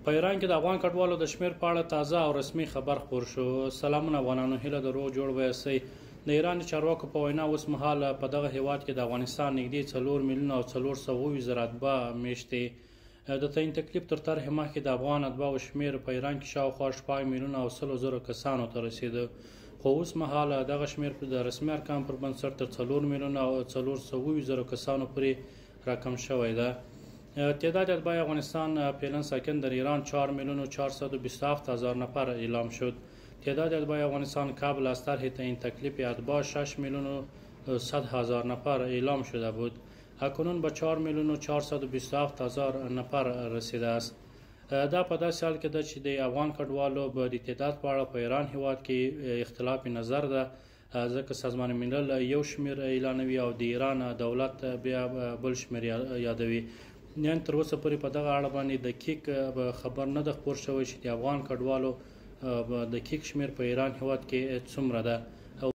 په ایران کې د افغان کډوالو د شمیر په اړه تازه او رسمي خبر خپور شو. سلامونه افغانانو، هیله د روغ جوړ ویسئ. د ایران چارواکو په وینا اوس مهال په دغه هیواد کې د افغانستان نږدې 4 میلیونه او 420 زره اتباع میشتي. د تعین تکلیف تر طرح مخکې د افغان اتباعو شمیر په ایران کې شاوخوا 4 میلیونه او 100 زره کسانو ته رسیده، خو اوس مهال دغه شمیر د رسمي ارقام پر بنسټ تر 4 میلیونه او 420 زره کسانو پورې راکم شوی ده. تعداد اتباع افغانستان فعلا ساکن در ایران 4 میلیون و 427 هزار نفر اعلام شد. تعداد اتباع افغانستان قبل از طرح تعیین تکلیف اتباع 6 میلیون و 100 هزار نفر اعلام شده بود. اکنون به 4 میلیون و 427 هزار نفر رسیده است. دا په داسې حال کې ده چې د افغان کډوالو د تعداد په اړه په ایران هیواد کې اختلاف نظر ده، ځکه سازمان ملل یو شمیر اعلانوي او د ایران دولت بیا بل شمیر یادوي. نن تر اوسه پورې په دغه اړه باندې دقیق خبر نه ده خپور شوی چې د افغان کډوالو دقیق شمیر په ایران هیواد کې څومره ده.